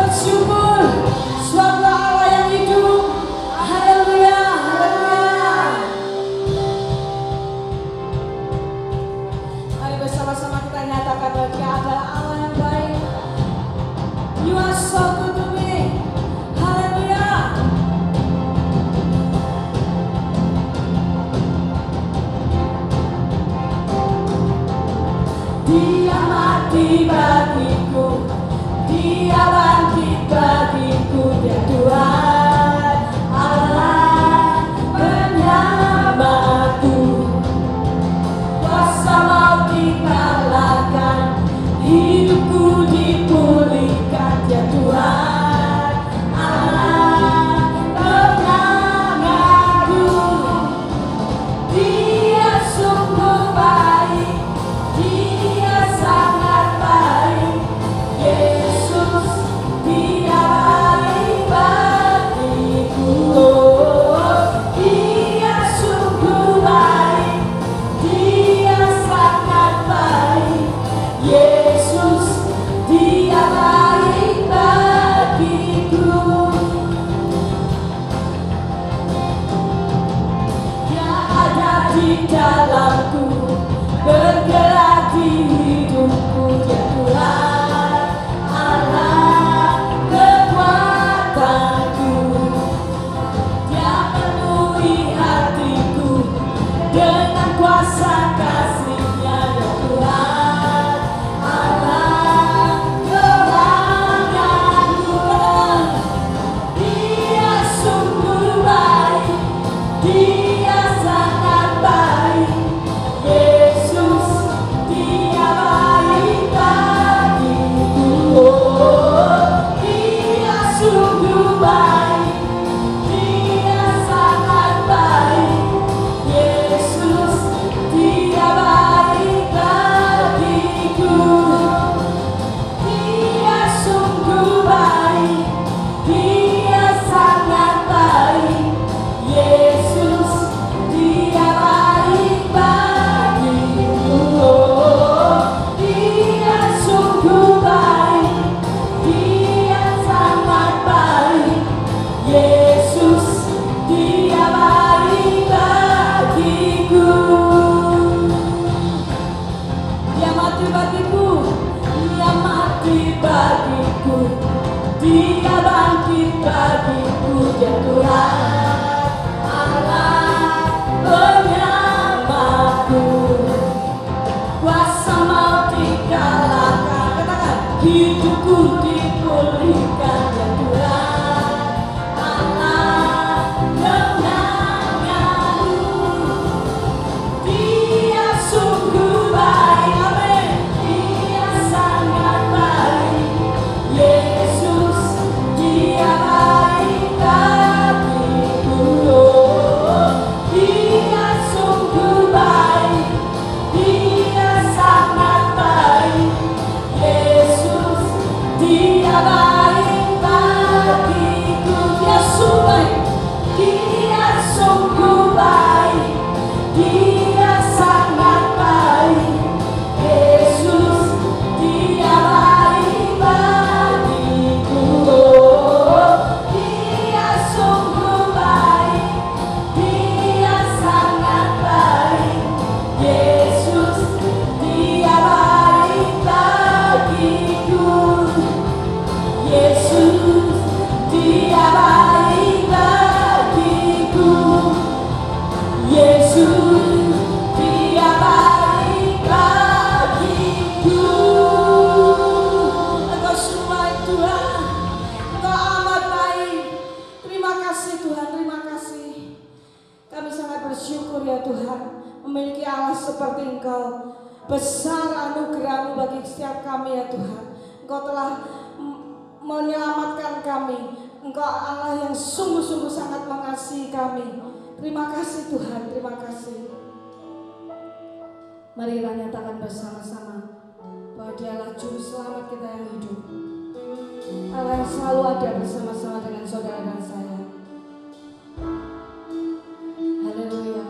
bersyukur sebab Allah yang hidup. Haleluya, haleluya. Mari bersama-sama kita nyatakan bahwa Dia adalah Allah yang baik. You are so good to me. Haleluya. Dia mati bagiku, Dia bangkit bagiku, Dia Tuhan Allah penyelamatku. Kuasa maut dikalahkan, hidupku dipulihkan, Dia Tuhan Allah penyelamatku. Dia sungguh baik, Dia sangat baik. Yesus, Dia baik bagiku. Dia sungguh baik, Dia sangat baik. Yesus, Dia baik bagiku. Dia ada di dalamku, bergerak di hidupku, Dia Tuhan Allah kekuatanku. Dia penuhi hatiku dengan kuasa kasih-Nya, Dia Tuhan Allah kemenanganku. Dia sungguh baik, Dia sangat baik. Yesus, Dia baik bagiku. Dia sungguh baik, Dia sangat baik. Yesus, Dia baik bagiku. Dia sungguh baik, Dia sangat baik. Yesus, Dia baik bagiku. Dia sungguh baik, Dia sangat baik. Yesus, Dia baik bagiku. Dia mati bagiku, Dia mati bagiku. Dia bangkit bagiku, Dia Tuhan Allah penyelamatku. Kuasa maut dikalahkan, katakan, hidupku dipulihkan, Dia Tuhan Allah kemenanganku. Dia sungguh baik, amin. Dia sangat baik. Yesus, Dia baik bagiku. Dia sungguh baik, Dia sangat baik. Yesus, Dia baik bagiku. Dia sungguh baik, Dia sungguh baik, Dia sangat baik. Yesus, Dia baik bagiku. Dia sungguh baik, Dia sangat baik. Yesus, Dia baik bagiku. Yesus, Dia baik bagiku. Yesus, Dia baik bagiku. Engkau sungguh baik Tuhan, Engkau amat baik. Terima kasih Tuhan, terima kasih. Kami sangat bersyukur ya Tuhan, memiliki Allah seperti Engkau. Besar anugerah-Mu bagi setiap kami ya Tuhan. Engkau telah menyelamatkan kami. Engkau Allah yang sungguh-sungguh sangat mengasihi kami. Terima kasih Tuhan, terima kasih. Marilah nyatakan bersama-sama bahwa Dialah Juru Selamat kita yang hidup. Allah yang selalu ada bersama-sama dengan saudara dan saya. Haleluya.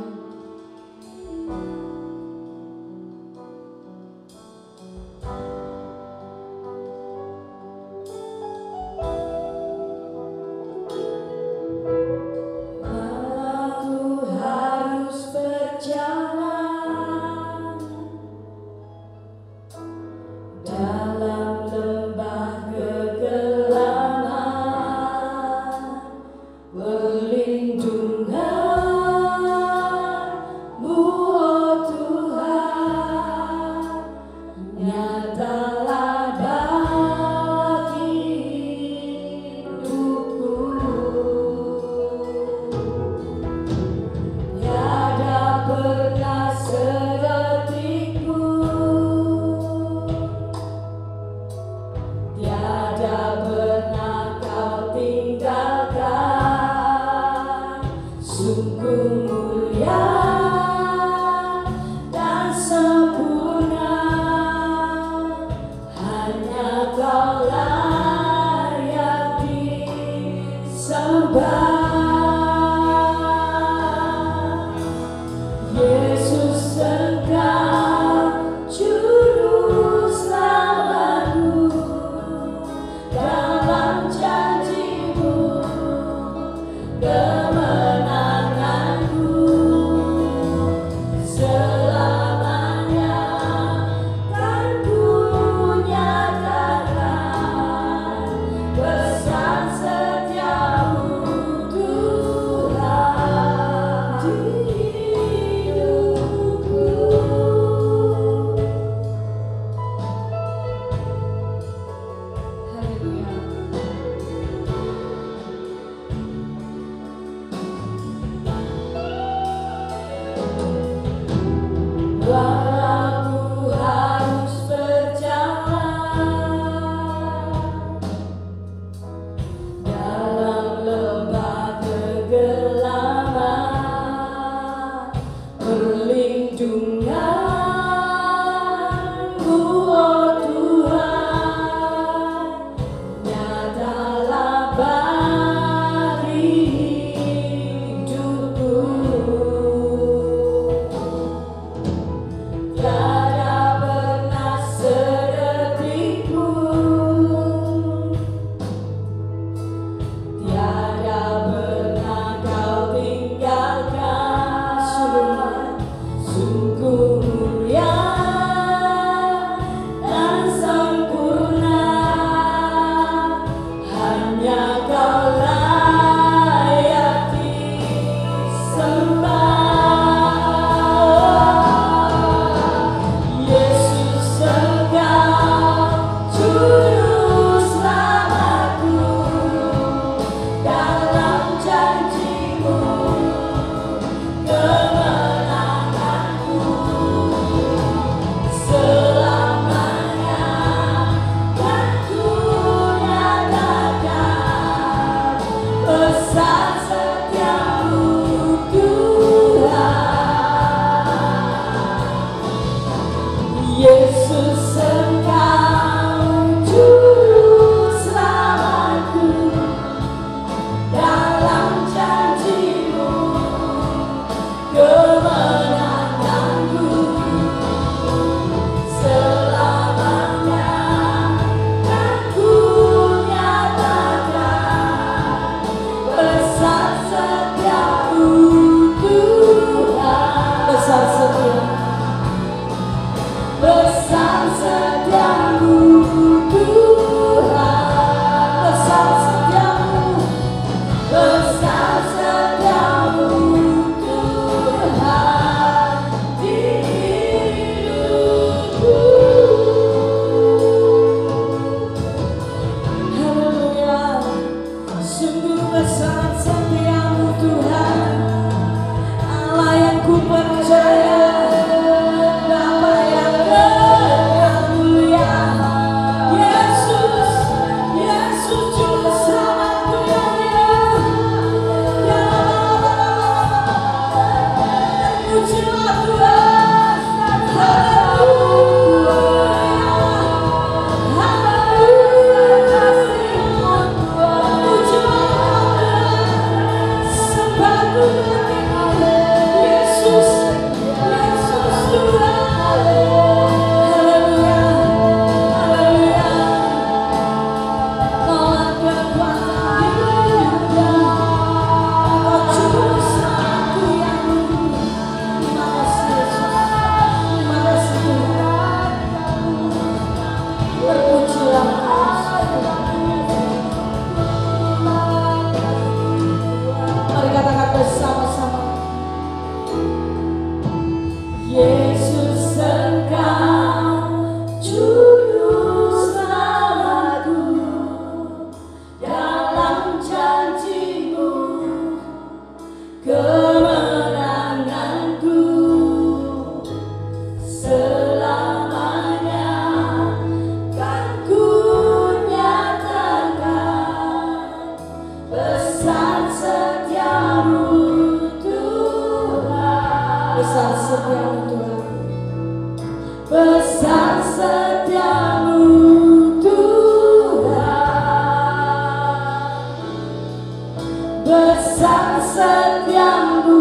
besar setiamu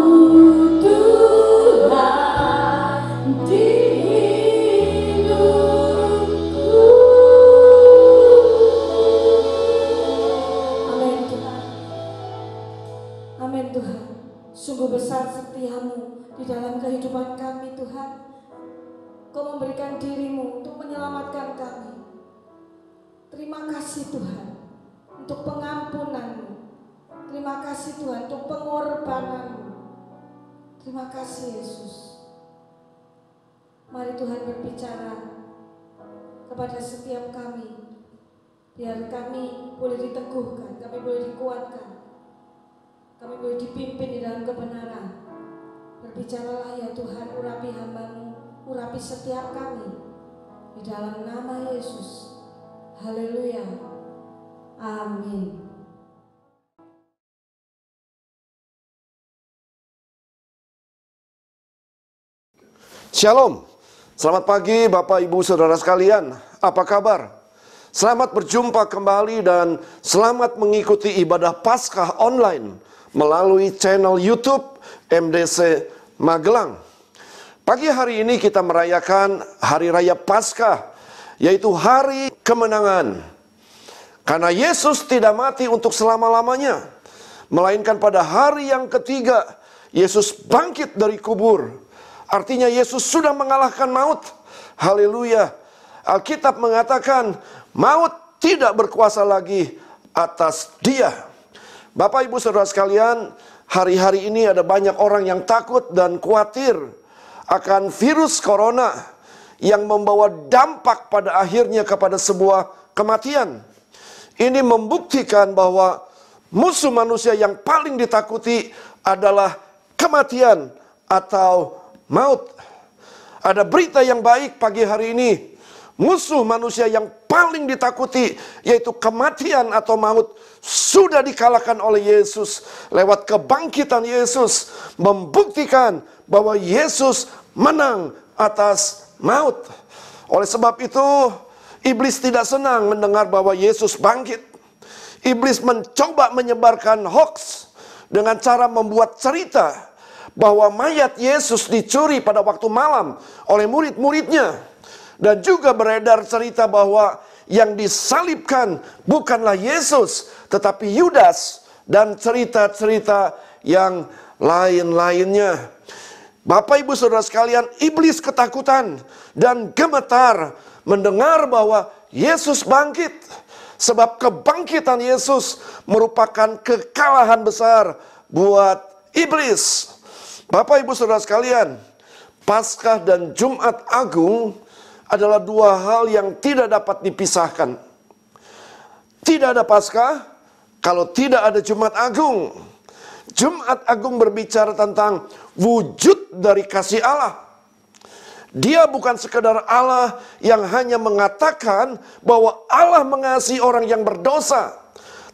Tuhan di hidupku. Amin Tuhan. Amin Tuhan. Sungguh besar setiamu di dalam kehidupan kami Tuhan. Kau memberikan dirimu untuk menyelamatkan kami. Terima kasih Tuhan untuk pengampunanmu. Terima kasih Tuhan untuk pengorbananmu. Terima kasih Yesus. Mari Tuhan berbicara kepada setiap kami. Biar kami boleh diteguhkan, kami boleh dikuatkan. Kami boleh dipimpin di dalam kebenaran. Berbicaralah ya Tuhan, urapi hamba-Mu, urapi setiap kami. Di dalam nama Yesus. Haleluya. Amin. Shalom. Selamat pagi Bapak Ibu Saudara sekalian. Apa kabar? Selamat berjumpa kembali dan selamat mengikuti ibadah Paskah online melalui channel YouTube MDC Magelang. Pagi hari ini kita merayakan Hari Raya Paskah, yaitu hari kemenangan. Karena Yesus tidak mati untuk selama-lamanya, melainkan pada hari yang ketiga Yesus bangkit dari kubur. Artinya Yesus sudah mengalahkan maut. Haleluya. Alkitab mengatakan maut tidak berkuasa lagi atas dia. Bapak Ibu Saudara sekalian, hari-hari ini ada banyak orang yang takut dan khawatir akan virus corona yang membawa dampak pada akhirnya kepada sebuah kematian. Ini membuktikan bahwa musuh manusia yang paling ditakuti adalah kematian atau maut. Ada berita yang baik pagi hari ini. Musuh manusia yang paling ditakuti, yaitu kematian atau maut, sudah dikalahkan oleh Yesus. Lewat kebangkitan Yesus, membuktikan bahwa Yesus menang atas maut. Oleh sebab itu, iblis tidak senang mendengar bahwa Yesus bangkit. Iblis mencoba menyebarkan hoax dengan cara membuat cerita bahwa mayat Yesus dicuri pada waktu malam oleh murid-muridnya. Dan juga beredar cerita bahwa yang disalibkan bukanlah Yesus, tetapi Yudas, dan cerita-cerita yang lain-lainnya. Bapak Ibu Saudara sekalian, iblis ketakutan dan gemetar mendengar bahwa Yesus bangkit. Sebab kebangkitan Yesus merupakan kekalahan besar buat iblis. Bapak Ibu Saudara sekalian, Paskah dan Jumat Agung adalah dua hal yang tidak dapat dipisahkan. Tidak ada Paskah kalau tidak ada Jumat Agung. Jumat Agung berbicara tentang wujud dari kasih Allah. Dia bukan sekedar Allah yang hanya mengatakan bahwa Allah mengasihi orang yang berdosa,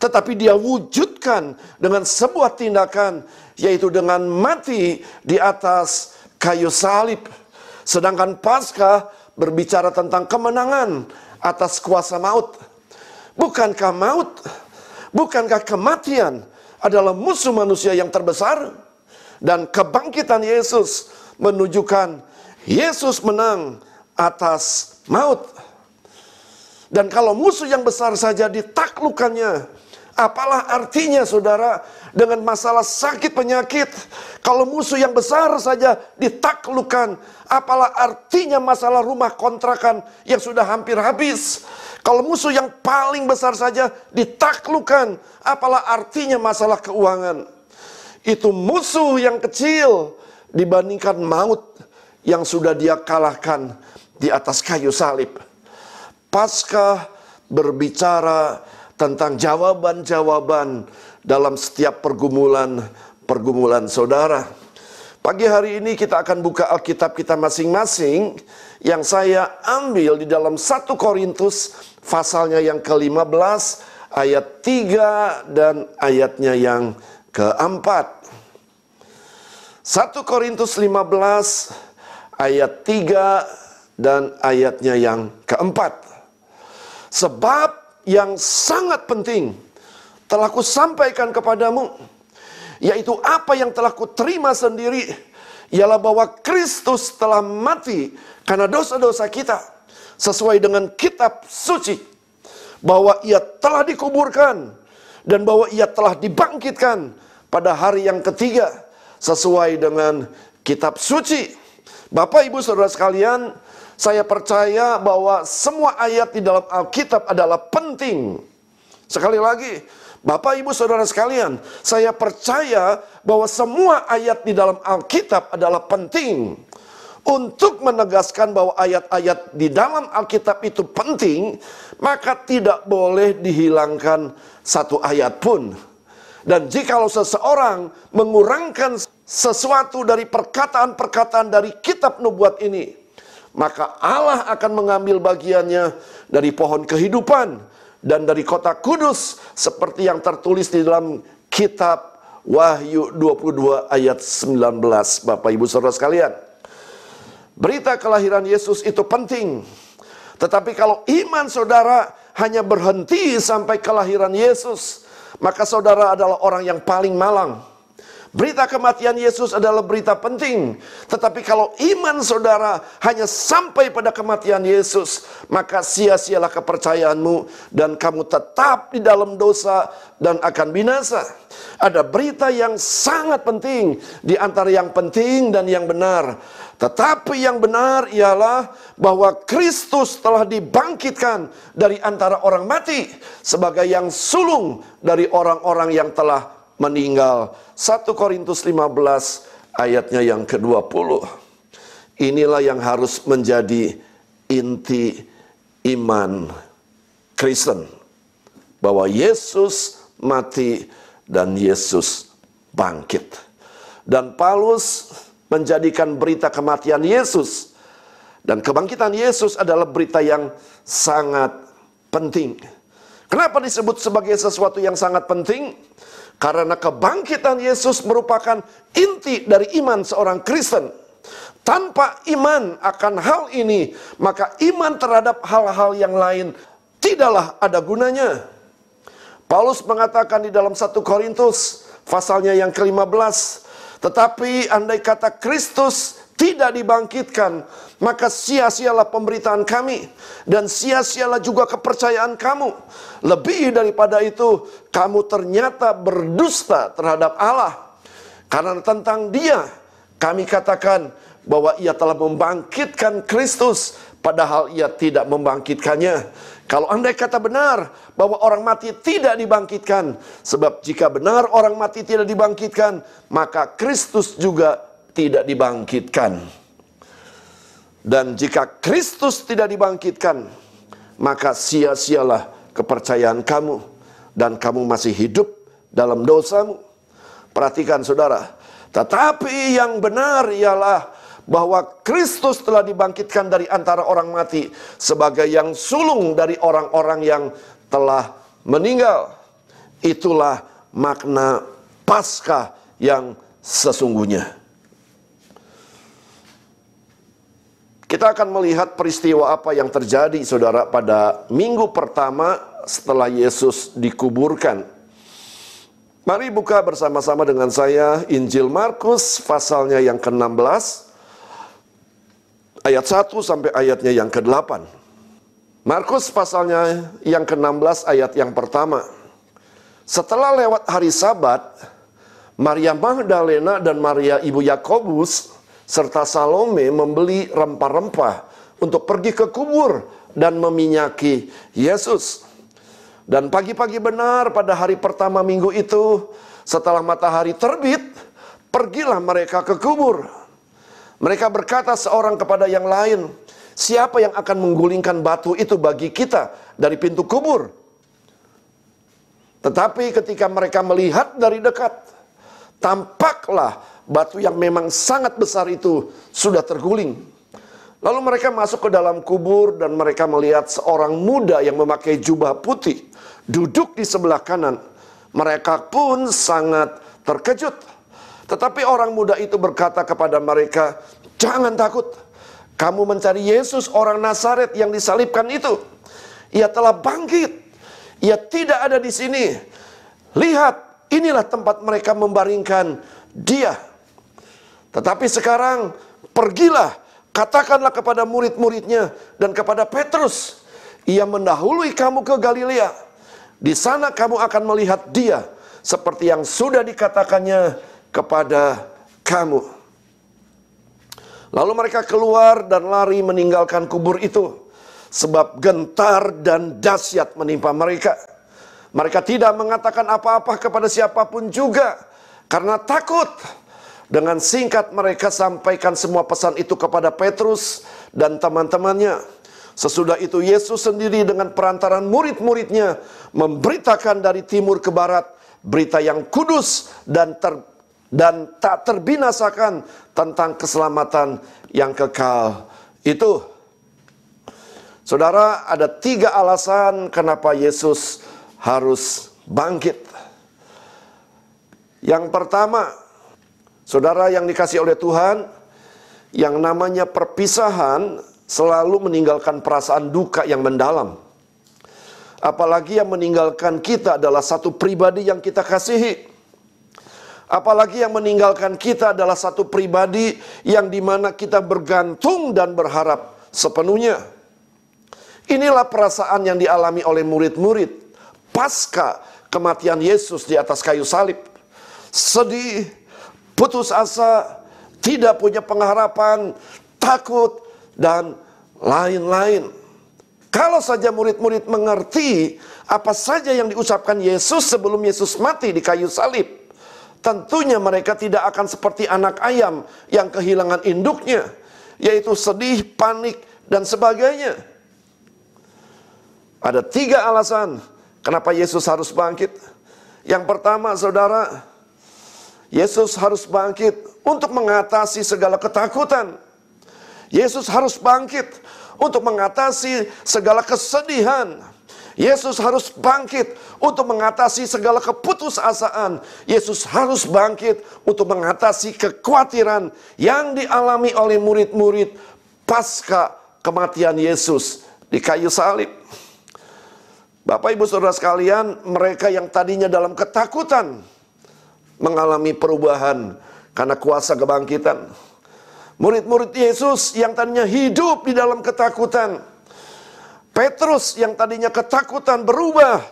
tetapi dia wujudkan dengan sebuah tindakan, yaitu dengan mati di atas kayu salib. Sedangkan Paskah berbicara tentang kemenangan atas kuasa maut. Bukankah kematian adalah musuh manusia yang terbesar? Dan kebangkitan Yesus menunjukkan Yesus menang atas maut. Dan kalau musuh yang besar saja ditaklukkannya, apalah artinya saudara dengan masalah sakit penyakit? Kalau musuh yang besar saja ditaklukkan, apalah artinya masalah rumah kontrakan yang sudah hampir habis? Kalau musuh yang paling besar saja ditaklukkan, apalah artinya masalah keuangan? Itu musuh yang kecil dibandingkan maut yang sudah dia kalahkan di atas kayu salib. Paskah berbicara tentang jawaban-jawaban dalam setiap pergumulan saudara. Pagi hari ini kita akan buka Alkitab kita masing-masing, yang saya ambil di dalam 1 Korintus pasalnya yang ke-15 ayat 3 dan ayatnya yang ke-4. 1 Korintus 15 ayat 3 dan ayatnya yang ke-4. Sebab yang sangat penting telah kusampaikan kepadamu, yaitu apa yang telah kuterima sendiri, ialah bahwa Kristus telah mati karena dosa-dosa kita, sesuai dengan kitab suci, bahwa ia telah dikuburkan, dan bahwa ia telah dibangkitkan pada hari yang ketiga, sesuai dengan kitab suci. Bapak, Ibu, Saudara sekalian, saya percaya bahwa semua ayat di dalam Alkitab adalah penting. Sekali lagi, Bapak, Ibu, Saudara sekalian, saya percaya bahwa semua ayat di dalam Alkitab adalah penting. Untuk menegaskan bahwa ayat-ayat di dalam Alkitab itu penting, maka tidak boleh dihilangkan satu ayat pun. Dan jikalau seseorang mengurangkan sesuatu dari perkataan-perkataan dari kitab nubuat ini, maka Allah akan mengambil bagiannya dari pohon kehidupan dan dari kota kudus, seperti yang tertulis di dalam kitab Wahyu 22 ayat 19. Bapak, Ibu, Saudara sekalian, berita kelahiran Yesus itu penting. Tetapi kalau iman saudara hanya berhenti sampai kelahiran Yesus, maka saudara adalah orang yang paling malang. Berita kematian Yesus adalah berita penting. Tetapi kalau iman saudara hanya sampai pada kematian Yesus, maka sia-sialah kepercayaanmu dan kamu tetap di dalam dosa dan akan binasa. Ada berita yang sangat penting di antara yang penting dan yang benar. Tetapi yang benar ialah bahwa Kristus telah dibangkitkan dari antara orang mati sebagai yang sulung dari orang-orang yang telah meninggal. 1 Korintus 15 ayatnya yang ke-20. Inilah yang harus menjadi inti iman Kristen, bahwa Yesus mati dan Yesus bangkit. Dan Paulus menjadikan berita kematian Yesus dan kebangkitan Yesus adalah berita yang sangat penting. Kenapa disebut sebagai sesuatu yang sangat penting? Karena kebangkitan Yesus merupakan inti dari iman seorang Kristen. Tanpa iman akan hal ini, maka iman terhadap hal-hal yang lain tidaklah ada gunanya. Paulus mengatakan di dalam 1 Korintus pasalnya yang ke-15, tetapi andai kata Kristus tidak dibangkitkan, maka sia-sialah pemberitaan kami, dan sia-sialah juga kepercayaan kamu. Lebih daripada itu, kamu ternyata berdusta terhadap Allah. Karena tentang Dia, kami katakan bahwa Ia telah membangkitkan Kristus, padahal Ia tidak membangkitkannya. Kalau andai kata benar bahwa orang mati tidak dibangkitkan, sebab jika benar orang mati tidak dibangkitkan, maka Kristus juga tidak dibangkitkan. Dan jika Kristus tidak dibangkitkan, maka sia-sialah kepercayaan kamu, dan kamu masih hidup dalam dosamu. Perhatikan saudara, tetapi yang benar ialah bahwa Kristus telah dibangkitkan dari antara orang mati sebagai yang sulung dari orang-orang yang telah meninggal. Itulah makna Paskah yang sesungguhnya. Kita akan melihat peristiwa apa yang terjadi saudara pada minggu pertama setelah Yesus dikuburkan. Mari buka bersama-sama dengan saya Injil Markus pasalnya yang ke-16 ayat 1 sampai ayatnya yang ke-8. Markus pasalnya yang ke-16 ayat yang pertama. Setelah lewat hari Sabat, Maria Magdalena dan Maria ibu Yakobus serta Salome membeli rempah-rempah untuk pergi ke kubur dan meminyaki Yesus. Dan pagi-pagi benar pada hari pertama minggu itu, setelah matahari terbit, pergilah mereka ke kubur. Mereka berkata seorang kepada yang lain, siapa yang akan menggulingkan batu itu bagi kita dari pintu kubur? Tetapi ketika mereka melihat dari dekat, tampaklah batu yang memang sangat besar itu sudah terguling. Lalu mereka masuk ke dalam kubur dan mereka melihat seorang muda yang memakai jubah putih duduk di sebelah kanan. Mereka pun sangat terkejut. Tetapi orang muda itu berkata kepada mereka, jangan takut. Kamu mencari Yesus orang Nazaret yang disalibkan itu. Ia telah bangkit. Ia tidak ada di sini. Lihat, inilah tempat mereka membaringkan dia. Tetapi sekarang pergilah, katakanlah kepada murid-muridnya dan kepada Petrus, ia mendahului kamu ke Galilea. Di sana kamu akan melihat dia seperti yang sudah dikatakannya kepada kamu. Lalu mereka keluar dan lari meninggalkan kubur itu, sebab gentar dan dahsyat menimpa mereka. Mereka tidak mengatakan apa-apa kepada siapapun juga, karena takut. Dengan singkat mereka sampaikan semua pesan itu kepada Petrus dan teman-temannya. Sesudah itu Yesus sendiri dengan perantaran murid-muridnya memberitakan dari timur ke barat berita yang kudus dan tak terbinasakan tentang keselamatan yang kekal itu. Saudara, ada 3 alasan kenapa Yesus harus bangkit. Yang pertama, saudara yang dikasihi oleh Tuhan, yang namanya perpisahan selalu meninggalkan perasaan duka yang mendalam. Apalagi yang meninggalkan kita adalah satu pribadi yang kita kasihi. Apalagi yang meninggalkan kita adalah satu pribadi yang dimana kita bergantung dan berharap sepenuhnya. Inilah perasaan yang dialami oleh murid-murid pasca kematian Yesus di atas kayu salib. Sedih, putus asa, tidak punya pengharapan, takut, dan lain-lain. Kalau saja murid-murid mengerti apa saja yang diucapkan Yesus sebelum Yesus mati di kayu salib, tentunya mereka tidak akan seperti anak ayam yang kehilangan induknya, yaitu sedih, panik, dan sebagainya. Ada 3 alasan kenapa Yesus harus bangkit. Yang pertama, saudara, Yesus harus bangkit untuk mengatasi segala ketakutan. Yesus harus bangkit untuk mengatasi segala kesedihan. Yesus harus bangkit untuk mengatasi segala keputusasaan. Yesus harus bangkit untuk mengatasi kekhawatiran yang dialami oleh murid-murid pasca kematian Yesus di kayu salib. Bapak, Ibu, Saudara sekalian, mereka yang tadinya dalam ketakutan mengalami perubahan karena kuasa kebangkitan. Murid-murid Yesus yang tadinya hidup di dalam ketakutan. Petrus yang tadinya ketakutan berubah.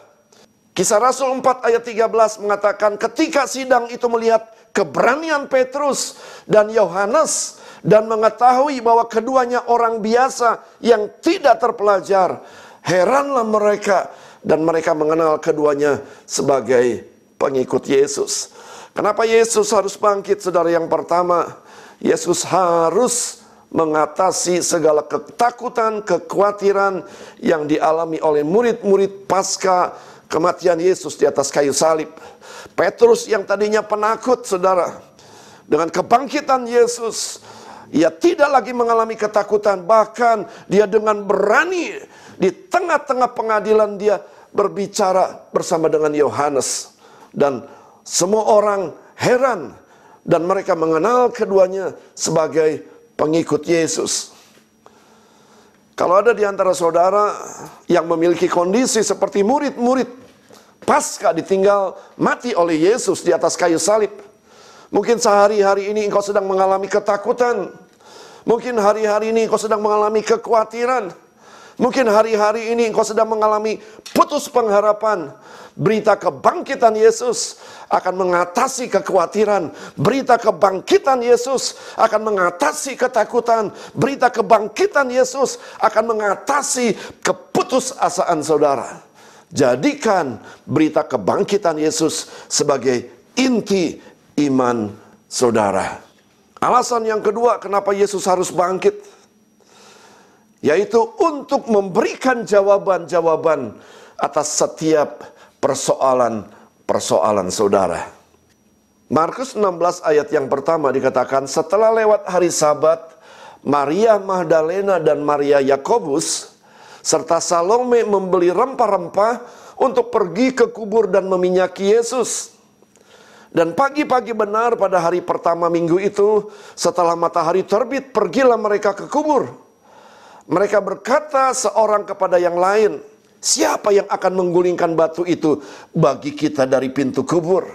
Kisah Rasul 4 ayat 13 mengatakan ketika sidang itu melihat keberanian Petrus dan Yohanes dan mengetahui bahwa keduanya orang biasa yang tidak terpelajar, heranlah mereka dan mereka mengenal keduanya sebagai pengikut Yesus. Kenapa Yesus harus bangkit, saudara? Yang pertama, Yesus harus mengatasi segala ketakutan, kekhawatiran yang dialami oleh murid-murid pasca kematian Yesus di atas kayu salib. Petrus yang tadinya penakut, saudara, dengan kebangkitan Yesus, ia tidak lagi mengalami ketakutan. Bahkan dia dengan berani di tengah-tengah pengadilan dia berbicara bersama dengan Yohanes. Dan semua orang heran dan mereka mengenal keduanya sebagai pengikut Yesus. Kalau ada di antara saudara yang memiliki kondisi seperti murid-murid pasca ditinggal mati oleh Yesus di atas kayu salib, mungkin sehari-hari ini engkau sedang mengalami ketakutan. Mungkin hari-hari ini engkau sedang mengalami kekhawatiran. Mungkin hari-hari ini engkau sedang mengalami putus pengharapan. Berita kebangkitan Yesus akan mengatasi kekhawatiran. Berita kebangkitan Yesus akan mengatasi ketakutan. Berita kebangkitan Yesus akan mengatasi keputusasaan saudara. Jadikan berita kebangkitan Yesus sebagai inti iman saudara. Alasan yang kedua kenapa Yesus harus bangkit, yaitu untuk memberikan jawaban-jawaban atas setiap persoalan-persoalan saudara. Markus 16 ayat yang pertama dikatakan, setelah lewat hari Sabat, Maria Magdalena dan Maria Yakobus serta Salome membeli rempah-rempah untuk pergi ke kubur dan meminyaki Yesus. Dan pagi-pagi benar pada hari pertama minggu itu, setelah matahari terbit, pergilah mereka ke kubur. Mereka berkata seorang kepada yang lain, siapa yang akan menggulingkan batu itu bagi kita dari pintu kubur?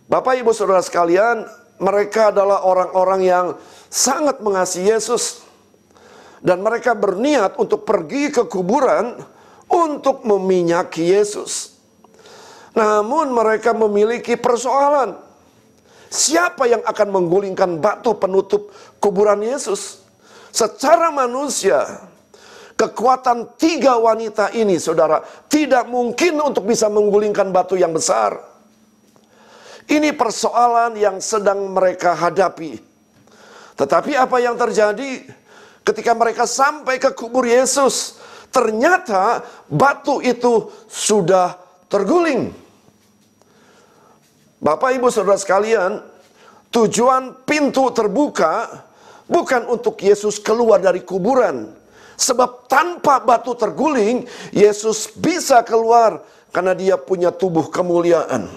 Bapak Ibu Saudara sekalian, mereka adalah orang-orang yang sangat mengasihi Yesus. Dan mereka berniat untuk pergi ke kuburan untuk meminyaki Yesus. Namun mereka memiliki persoalan. Siapa yang akan menggulingkan batu penutup kuburan Yesus? Secara manusia, kekuatan 3 wanita ini, saudara, tidak mungkin untuk bisa menggulingkan batu yang besar. Ini persoalan yang sedang mereka hadapi. Tetapi apa yang terjadi ketika mereka sampai ke kubur Yesus? Ternyata batu itu sudah terguling. Bapak Ibu Saudara sekalian, tujuan pintu terbuka bukan untuk Yesus keluar dari kuburan. Sebab tanpa batu terguling, Yesus bisa keluar karena dia punya tubuh kemuliaan.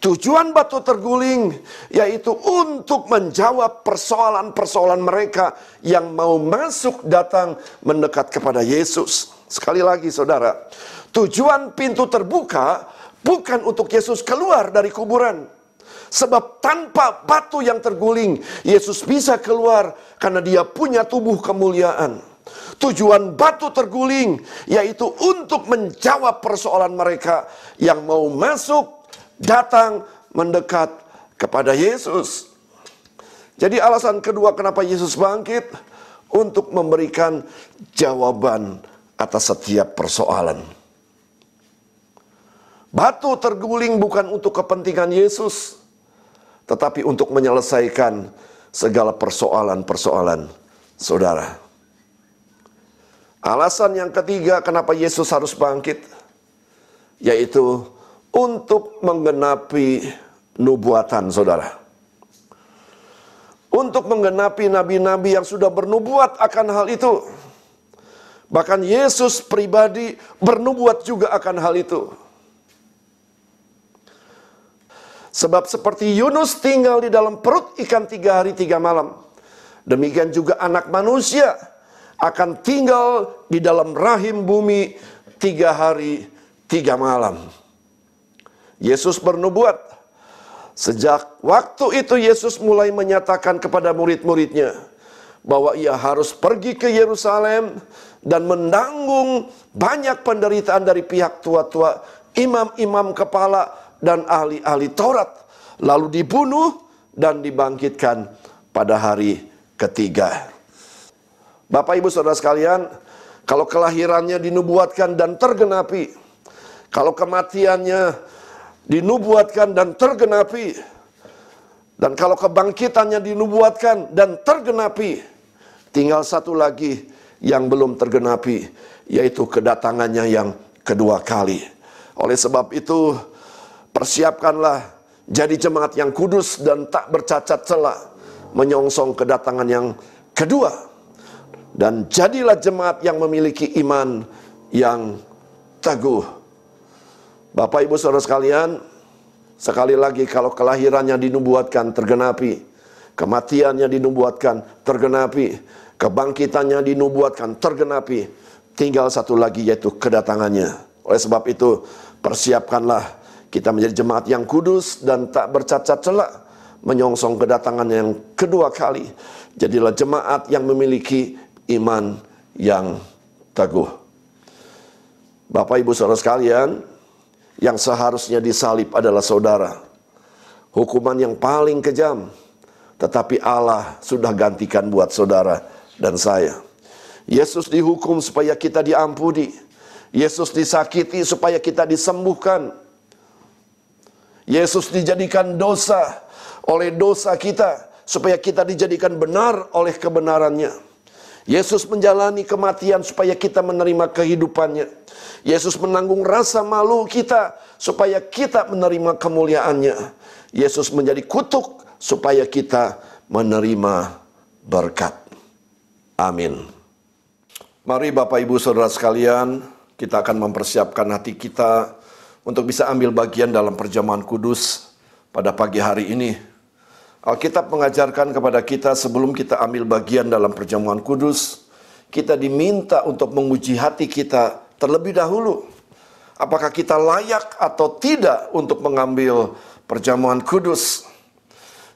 Tujuan batu terguling yaitu untuk menjawab persoalan-persoalan mereka yang mau masuk datang mendekat kepada Yesus. Sekali lagi saudara, tujuan pintu terbuka bukan untuk Yesus keluar dari kuburan. Sebab tanpa batu yang terguling, Yesus bisa keluar karena dia punya tubuh kemuliaan. Tujuan batu terguling yaitu untuk menjawab persoalan mereka yang mau masuk, datang, mendekat kepada Yesus. Jadi alasan kedua kenapa Yesus bangkit, untuk memberikan jawaban atas setiap persoalan. Batu terguling bukan untuk kepentingan Yesus, tetapi untuk menyelesaikan segala persoalan-persoalan saudara. Alasan yang ketiga kenapa Yesus harus bangkit, yaitu untuk menggenapi nubuatan saudara. Untuk menggenapi nabi-nabi yang sudah bernubuat akan hal itu. Bahkan Yesus pribadi bernubuat juga akan hal itu. Sebab seperti Yunus tinggal di dalam perut ikan 3 hari 3 malam, demikian juga anak manusia akan tinggal di dalam rahim bumi 3 hari 3 malam. Yesus bernubuat. Sejak waktu itu Yesus mulai menyatakan kepada murid-muridnya bahwa ia harus pergi ke Yerusalem dan menanggung banyak penderitaan dari pihak tua-tua, imam-imam kepala, dan ahli-ahli Taurat, lalu dibunuh dan dibangkitkan pada hari ketiga. Bapak Ibu Saudara sekalian, kalau kelahirannya dinubuatkan dan tergenapi, kalau kematiannya dinubuatkan dan tergenapi, dan kalau kebangkitannya dinubuatkan dan tergenapi, tinggal satu lagi yang belum tergenapi, yaitu kedatangannya yang kedua kali. Oleh sebab itu, persiapkanlah jadi jemaat yang kudus dan tak bercacat celah, menyongsong kedatangan yang kedua. Dan jadilah jemaat yang memiliki iman yang teguh. Bapak Ibu Saudara sekalian, sekali lagi kalau kelahirannya dinubuatkan tergenapi, kematiannya dinubuatkan tergenapi, kebangkitannya dinubuatkan tergenapi, tinggal satu lagi yaitu kedatangannya. Oleh sebab itu, persiapkanlah kita menjadi jemaat yang kudus dan tak bercacat celah, menyongsong kedatangan yang kedua kali. Jadilah jemaat yang memiliki iman yang teguh. Bapak Ibu Saudara sekalian, yang seharusnya disalib adalah saudara. Hukuman yang paling kejam, tetapi Allah sudah gantikan buat saudara dan saya. Yesus dihukum supaya kita diampuni. Yesus disakiti supaya kita disembuhkan. Yesus dijadikan dosa oleh dosa kita, supaya kita dijadikan benar oleh kebenarannya. Yesus menjalani kematian supaya kita menerima kehidupannya. Yesus menanggung rasa malu kita supaya kita menerima kemuliaannya. Yesus menjadi kutuk supaya kita menerima berkat. Amin. Mari Bapak Ibu Saudara sekalian, kita akan mempersiapkan hati kita untuk bisa ambil bagian dalam perjamuan kudus pada pagi hari ini. Alkitab mengajarkan kepada kita sebelum kita ambil bagian dalam perjamuan kudus, kita diminta untuk menguji hati kita terlebih dahulu. apakah kita layak atau tidak untuk mengambil perjamuan kudus.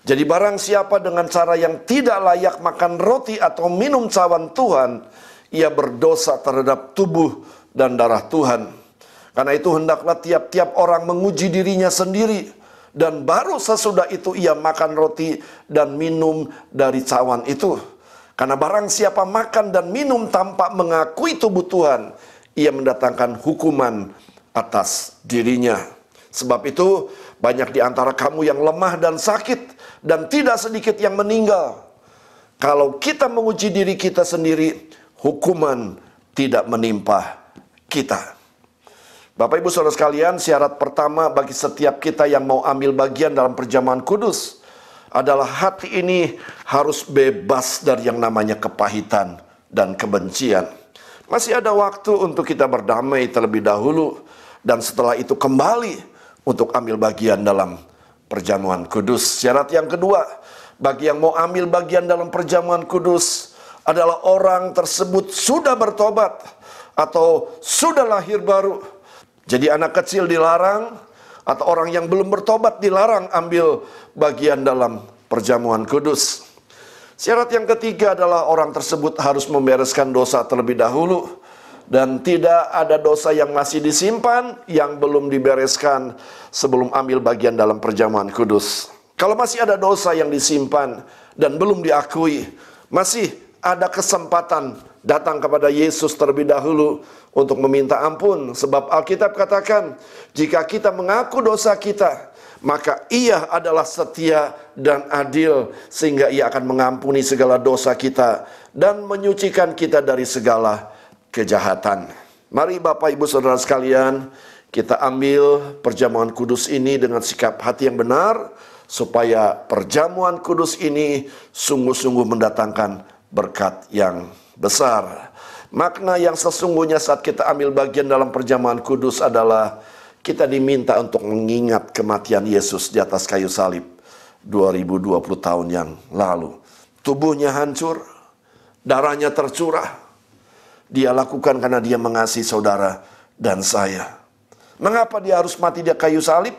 Jadi barang siapa dengan cara yang tidak layak makan roti atau minum cawan Tuhan, ia berdosa terhadap tubuh dan darah Tuhan. Karena itu hendaklah tiap-tiap orang menguji dirinya sendiri, dan baru sesudah itu ia makan roti dan minum dari cawan itu. Karena barang siapa makan dan minum tanpa mengakui tubuh Tuhan, ia mendatangkan hukuman atas dirinya. Sebab itu banyak di antara kamu yang lemah dan sakit, dan tidak sedikit yang meninggal. Kalau kita menguji diri kita sendiri, hukuman tidak menimpa kita. Bapak Ibu Saudara sekalian, syarat pertama bagi setiap kita yang mau ambil bagian dalam perjamuan kudus adalah hati ini harus bebas dari yang namanya kepahitan dan kebencian. Masih ada waktu untuk kita berdamai terlebih dahulu, dan setelah itu kembali untuk ambil bagian dalam perjamuan kudus. Syarat yang kedua, bagi yang mau ambil bagian dalam perjamuan kudus adalah orang tersebut sudah bertobat atau sudah lahir baru. Jadi anak kecil dilarang, atau orang yang belum bertobat dilarang ambil bagian dalam perjamuan kudus. Syarat yang ketiga adalah orang tersebut harus membereskan dosa terlebih dahulu, dan tidak ada dosa yang masih disimpan yang belum dibereskan sebelum ambil bagian dalam perjamuan kudus. Kalau masih ada dosa yang disimpan dan belum diakui, masih ada kesempatan datang kepada Yesus terlebih dahulu untuk meminta ampun. Sebab Alkitab katakan, jika kita mengaku dosa kita, maka Ia adalah setia dan adil, sehingga Ia akan mengampuni segala dosa kita dan menyucikan kita dari segala kejahatan. Mari Bapak Ibu Saudara sekalian, kita ambil perjamuan kudus ini dengan sikap hati yang benar, supaya perjamuan kudus ini sungguh-sungguh mendatangkan berkat yang besar. Makna yang sesungguhnya saat kita ambil bagian dalam perjamuan kudus adalah kita diminta untuk mengingat kematian Yesus di atas kayu salib 2020 tahun yang lalu. Tubuhnya hancur, darahnya tercurah. Dia lakukan karena dia mengasihi saudara dan saya. Mengapa dia harus mati di kayu salib?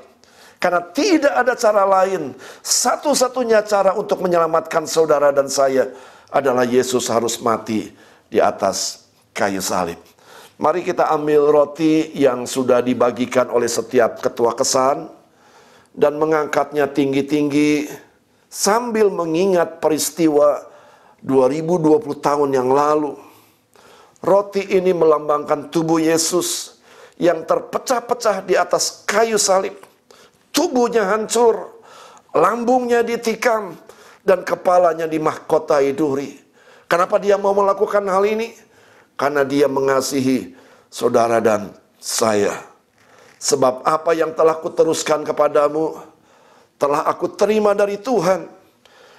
Karena tidak ada cara lain. Satu-satunya cara untuk menyelamatkan saudara dan saya adalah Yesus harus mati di atas kayu salib. Mari kita ambil roti yang sudah dibagikan oleh setiap ketua kesan dan mengangkatnya tinggi-tinggi sambil mengingat peristiwa 2020 tahun yang lalu. Roti ini melambangkan tubuh Yesus yang terpecah-pecah di atas kayu salib. Tubuhnya hancur, lambungnya ditikam, dan kepalanya dimahkotai duri. Kenapa dia mau melakukan hal ini? Karena dia mengasihi saudara dan saya. Sebab apa yang telah kuteruskan kepadamu, telah aku terima dari Tuhan,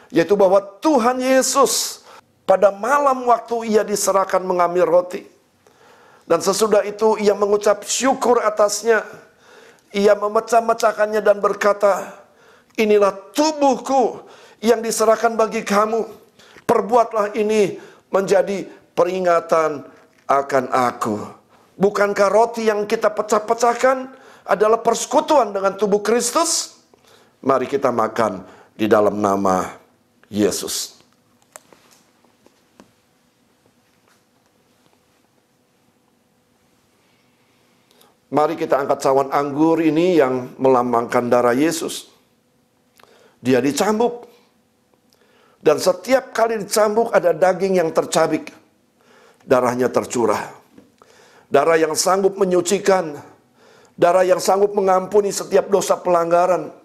yaitu bahwa Tuhan Yesus pada malam waktu ia diserahkan mengambil roti, dan sesudah itu ia mengucap syukur atasnya. Ia memecah-mecahkannya dan berkata, inilah tubuhku yang diserahkan bagi kamu. Perbuatlah ini menjadi peringatan akan aku. Bukankah roti yang kita pecah-pecahkan adalah persekutuan dengan tubuh Kristus? Mari kita makan di dalam nama Yesus. Mari kita angkat cawan anggur ini yang melambangkan darah Yesus. Dia dicambuk. Dan setiap kali dicambuk ada daging yang tercabik. Darahnya tercurah. Darah yang sanggup menyucikan. Darah yang sanggup mengampuni setiap dosa pelanggaran.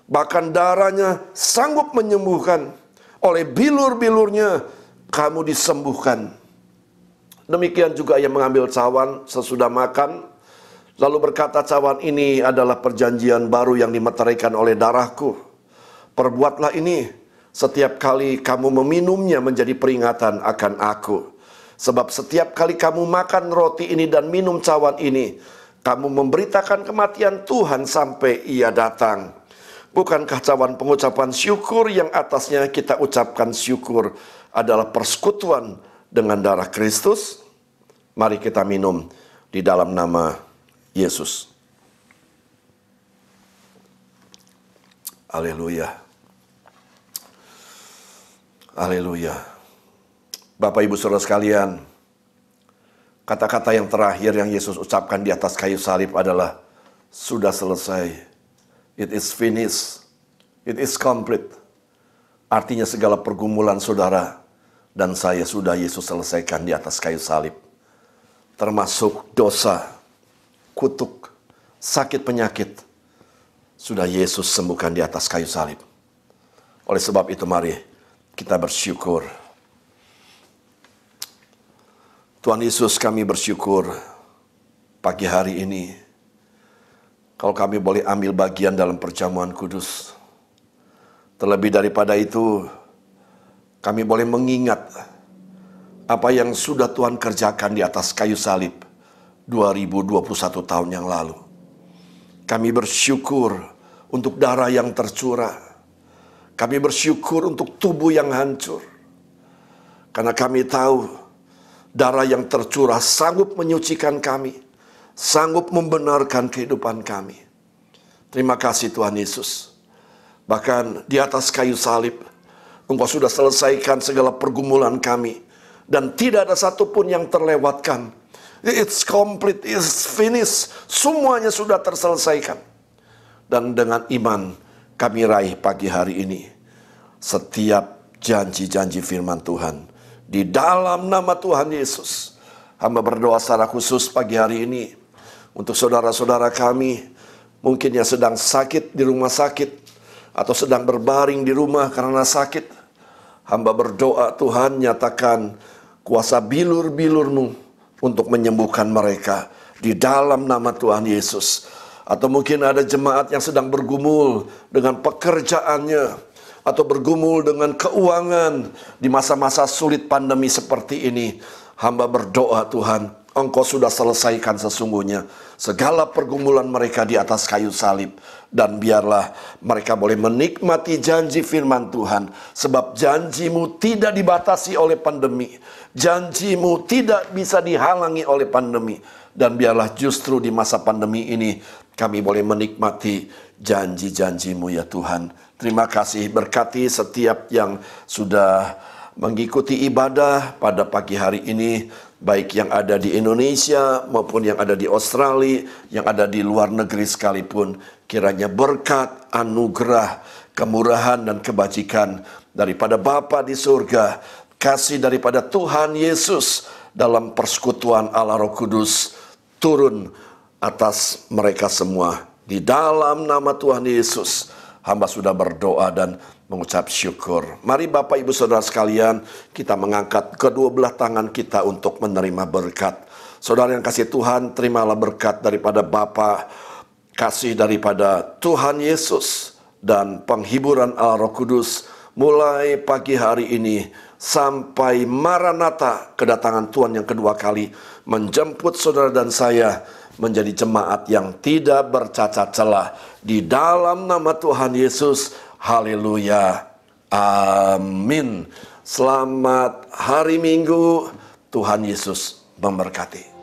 Bahkan darahnya sanggup menyembuhkan. Oleh bilur-bilurnya kamu disembuhkan. Demikian juga ia mengambil cawan sesudah makan. Lalu berkata, cawan ini adalah perjanjian baru yang dimeteraikan oleh darahku. Perbuatlah ini setiap kali kamu meminumnya menjadi peringatan akan aku. Sebab setiap kali kamu makan roti ini dan minum cawan ini, kamu memberitakan kematian Tuhan sampai ia datang. Bukankah cawan pengucapan syukur yang atasnya kita ucapkan syukur adalah persekutuan dengan darah Kristus? Mari kita minum di dalam nama Yesus. Haleluya. Haleluya. Bapak Ibu Saudara sekalian, kata-kata yang terakhir yang Yesus ucapkan di atas kayu salib adalah sudah selesai. It is finished. It is complete. Artinya segala pergumulan saudara dan saya sudah Yesus selesaikan di atas kayu salib. Termasuk dosa, kutuk, sakit penyakit. Sudah Yesus sembuhkan di atas kayu salib. Oleh sebab itu mari kita bersyukur. Tuhan Yesus, kami bersyukur pagi hari ini. Kalau kami boleh ambil bagian dalam perjamuan kudus. Terlebih daripada itu, kami boleh mengingat apa yang sudah Tuhan kerjakan di atas kayu salib 2021 tahun yang lalu. Kami bersyukur untuk darah yang tercurah. Kami bersyukur untuk tubuh yang hancur. Karena kami tahu darah yang tercurah sanggup menyucikan kami, sanggup membenarkan kehidupan kami. Terima kasih Tuhan Yesus. Bahkan di atas kayu salib, Engkau sudah selesaikan segala pergumulan kami. Dan tidak ada satupun yang terlewatkan. It's complete, it's finished. Semuanya sudah terselesaikan. Dan dengan iman kami raih pagi hari ini setiap janji-janji firman Tuhan. Di dalam nama Tuhan Yesus, hamba berdoa secara khusus pagi hari ini untuk saudara-saudara kami, mungkin yang sedang sakit di rumah sakit, atau sedang berbaring di rumah karena sakit. Hamba berdoa Tuhan nyatakan kuasa bilur-bilur-Mu untuk menyembuhkan mereka di dalam nama Tuhan Yesus. Atau mungkin ada jemaat yang sedang bergumul dengan pekerjaannya, atau bergumul dengan keuangan di masa-masa sulit pandemi seperti ini. Hamba berdoa Tuhan, Engkau sudah selesaikan sesungguhnya segala pergumulan mereka di atas kayu salib. Dan biarlah mereka boleh menikmati janji firman Tuhan. Sebab janji-Mu tidak dibatasi oleh pandemi. Janji-Mu tidak bisa dihalangi oleh pandemi. Dan biarlah justru di masa pandemi ini kami boleh menikmati janji-janji-Mu ya Tuhan. Terima kasih, berkati setiap yang sudah mengikuti ibadah pada pagi hari ini, baik yang ada di Indonesia maupun yang ada di Australia, yang ada di luar negeri sekalipun. Kiranya berkat, anugerah, kemurahan dan kebajikan daripada Bapa di surga, kasih daripada Tuhan Yesus dalam persekutuan Allah Roh Kudus turun atas mereka semua. Di dalam nama Tuhan Yesus, hamba sudah berdoa dan mengucap syukur. Mari Bapak Ibu Saudara sekalian, kita mengangkat kedua belah tangan kita untuk menerima berkat. Saudara yang kasih Tuhan, terimalah berkat daripada Bapa, kasih daripada Tuhan Yesus, dan penghiburan Allah Roh Kudus mulai pagi hari ini sampai Maranatha, kedatangan Tuhan yang kedua kali menjemput saudara dan saya menjadi jemaat yang tidak bercacat celah. Di dalam nama Tuhan Yesus, haleluya, amin. Selamat hari Minggu, Tuhan Yesus memberkati.